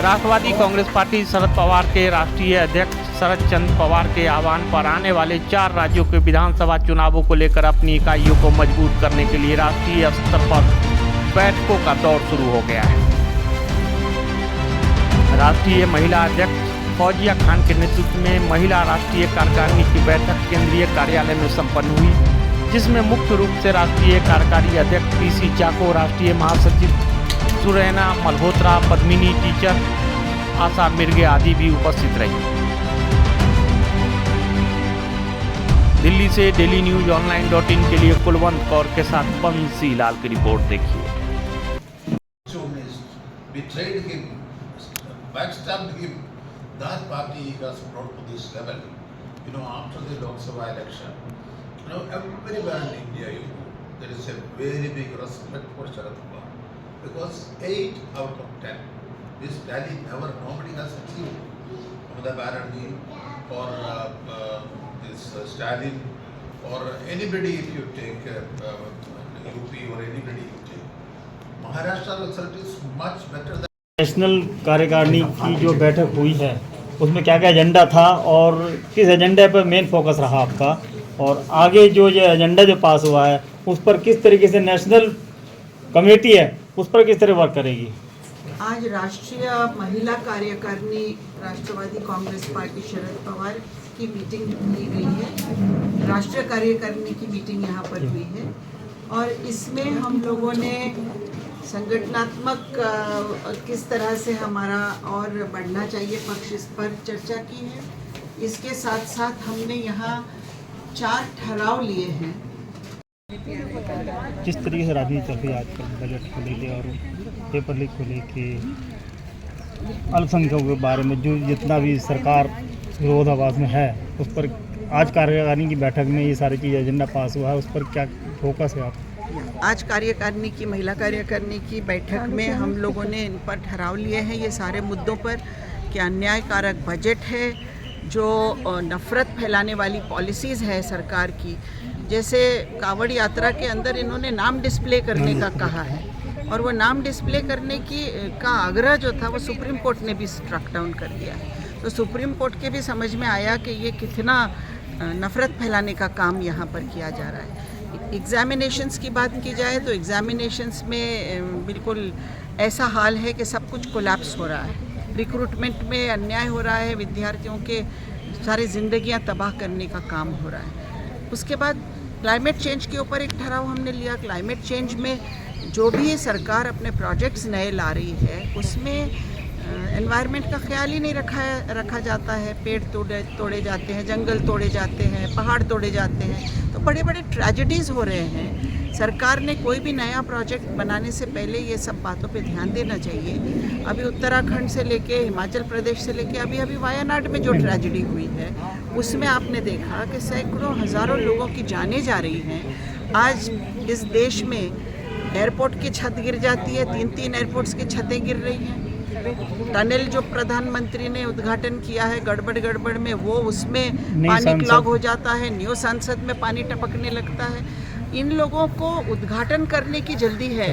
राष्ट्रवादी Congress party Sharad Pawar के राष्ट्रीय अध्यक्ष शरद चंद्र पवार के आह्वान पर आने वाले 4 राज्यों के विधानसभा चुनावों को लेकर अपनी इकाइयों को मजबूत करने के लिए राष्ट्रीय स्तर पर बैठकों का दौर शुरू हो गया है। राष्ट्रीय महिला अध्यक्ष फौजिया खान के नेतृत्व में महिला राष्ट्रीय कार्यकारिणी की बैठक केंद्रीय कार्यालय में संपन्न हुई, जिसमें मुख्य रूप से राष्ट्रीय कार्यकारी अध्यक्ष पीसी चाको, राष्ट्रीय महासचिव सुरैना मल्होत्रा, पद्मिनी टीचर, आशा मिर्गे आदि भी उपस्थित रही। दिल्ली से डेली न्यूज online.in के लिए कुलवंत कौर के साथ बंसी लाल की रिपोर्ट देखिए। Betrayed him, backstabbed him. That party has brought to this level. You know, after the Lok Sabha election, you know, everywhere in India, you know, there is a very big respect for Sharad Pawar, because 8 out of 10, this rally nobody has achieved. Mamata Banerjee or this Stalin or anybody, if you take UP or anybody you take, Maharashtra result is much better than national कार्यकारिणी की जो बैठक हुई है उसमें क्या क्या agenda था और किस एजेंडे पर मेन फोकस रहा आपका, और आगे जो ये एजेंडा जो पास हुआ है उस पर किस तरीके से नेशनल कमेटी है उस पर किस तरह वर्क करेगी? आज राष्ट्रीय महिला कार्यकारिणी राष्ट्रवादी कांग्रेस पार्टी शरद पवार की मीटिंग ली गई है। राष्ट्रीय कार्यकारिणी की मीटिंग यहाँ पर हुई है और इसमें हम लोगों ने संगठनात्मक किस तरह से हमारा और बढ़ना चाहिए पक्ष, इस पर चर्चा की है। इसके साथ साथ हमने यहाँ 4 ठहराव लिए हैं। किस तरीके से राजनीति चल रही है आजकल बजट को लेके और पेपर लीक को लेके, अल्पसंख्यकों के बारे में जो जितना भी सरकार विरोधाभास में है उस पर आज कार्यकारिणी की बैठक में ये सारी चीज़ एजेंडा पास हुआ है, उस पर क्या फोकस है आप? आज कार्यकारिणी की महिला कार्यकारिणी की बैठक में हम लोगों ने इन पर ठहराव लिए हैं ये सारे मुद्दों पर कि अन्यायकारक बजट है, जो नफ़रत फैलाने वाली पॉलिसीज़ है सरकार की, जैसे कांवड़ यात्रा के अंदर इन्होंने नाम डिस्प्ले करने का कहा है और वो नाम डिस्प्ले करने का आग्रह जो था वो सुप्रीम कोर्ट ने भी स्ट्रक डाउन कर दिया है। तो सुप्रीम कोर्ट के भी समझ में आया कि ये कितना नफ़रत फैलाने का काम यहाँ पर किया जा रहा है। एग्ज़ामिनेशंस की बात की जाए तो एग्ज़ामिनेशंस में बिल्कुल ऐसा हाल है कि सब कुछ कोलैप्स हो रहा है, रिक्रूटमेंट में अन्याय हो रहा है, विद्यार्थियों के सारी ज़िंदगियां तबाह करने का काम हो रहा है। उसके बाद क्लाइमेट चेंज के ऊपर एक ठहराव हमने लिया। क्लाइमेट चेंज में जो भी सरकार अपने प्रोजेक्ट्स नए ला रही है उसमें एनवायरनमेंट का ख्याल ही नहीं रखा जाता है। पेड़ तोड़े जाते हैं, जंगल तोड़े जाते हैं, पहाड़ तोड़े जाते हैं, तो बड़े बड़े ट्रेजेडीज़ हो रहे हैं। सरकार ने कोई भी नया प्रोजेक्ट बनाने से पहले ये सब बातों पे ध्यान देना चाहिए। अभी उत्तराखंड से लेके हिमाचल प्रदेश से लेके अभी वायनाड में जो ट्रेजेडी हुई है उसमें आपने देखा कि सैकड़ों हज़ारों लोगों की जानें जा रही हैं। आज इस देश में एयरपोर्ट की छत गिर जाती है, 3 एयरपोर्ट्स की छतें गिर रही हैं। टनल जो प्रधानमंत्री ने उद्घाटन किया है गड़बड़ में वो उसमें पानी क्लॉग हो जाता है, न्यू संसद में पानी टपकने लगता है। इन लोगों को उद्घाटन करने की जल्दी है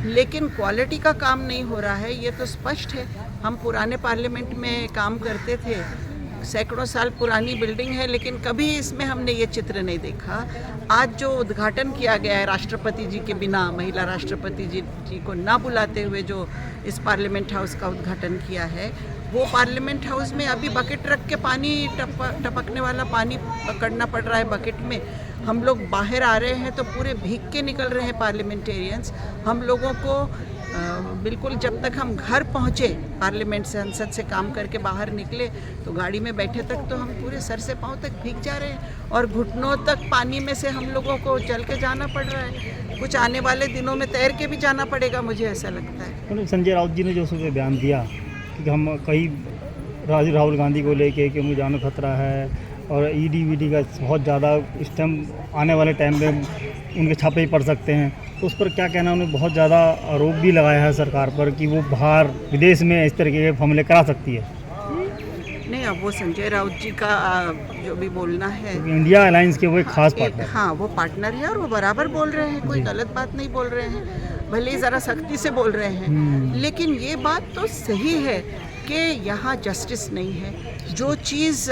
लेकिन क्वालिटी का काम नहीं हो रहा है, ये तो स्पष्ट है। हम पुराने पार्लियामेंट में काम करते थे, सैकड़ों साल पुरानी बिल्डिंग है लेकिन कभी इसमें हमने ये चित्र नहीं देखा। आज जो उद्घाटन किया गया है राष्ट्रपति जी के बिना, महिला राष्ट्रपति जी को ना बुलाते हुए जो इस पार्लियामेंट हाउस का उद्घाटन किया है, वो पार्लियामेंट हाउस में अभी बकेट रख के पानी टपकने वाला पानी पकड़ना पड़ रहा है बकेट में। हम लोग बाहर आ रहे हैं तो पूरे भीग के निकल रहे हैं पार्लियामेंटेरियंस। हम लोगों को बिल्कुल जब तक हम घर पहुँचे पार्लियामेंट संसद से काम करके बाहर निकले तो गाड़ी में बैठे तक तो हम पूरे सर से पाँव तक भीग जा रहे हैं और घुटनों तक पानी में से हम लोगों को चल के जाना पड़ रहा है। कुछ आने वाले दिनों में तैर के भी जाना पड़ेगा, मुझे ऐसा लगता है। संजय राउत जी ने जो सुबह बयान दिया कि हम कहीं राहुल गांधी को लेके कि मुझे जानो खतरा है और ईडी का बहुत ज़्यादा इस टाइम आने वाले टाइम में उनके छापे ही पड़ सकते हैं, तो उस पर क्या कहना? उन्होंने बहुत ज़्यादा आरोप भी लगाया है सरकार पर कि वो बाहर विदेश में इस तरीके के हमले करा सकती है। नहीं, अब वो संजय राउत जी का जो भी बोलना है, इंडिया अलायंस के वो एक खास पार्टनर, हाँ वो पार्टनर है और वो बराबर बोल रहे हैं, कोई गलत बात नहीं बोल रहे हैं, भले ही ज़रा सख्ती से बोल रहे हैं, लेकिन ये बात तो सही है कि यहाँ जस्टिस नहीं है। जो चीज़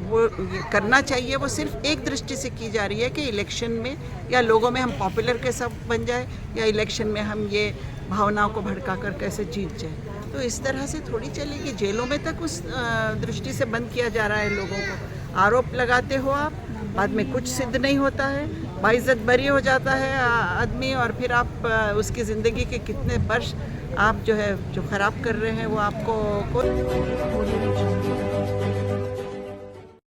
वो करना चाहिए वो सिर्फ एक दृष्टि से की जा रही है कि इलेक्शन में या लोगों में हम पॉपुलर कैसा बन जाए, या इलेक्शन में हम ये भावनाओं को भड़का कर कैसे जीत जाए। तो इस तरह से थोड़ी चलेगी। जेलों में तक उस दृष्टि से बंद किया जा रहा है लोगों को। आरोप लगाते हो आप, बाद में कुछ सिद्ध नहीं होता है, बाइज्जत बरी हो जाता है आदमी, और फिर आप उसकी ज़िंदगी के कितने वर्ष आप जो ख़राब कर रहे हैं वो आपको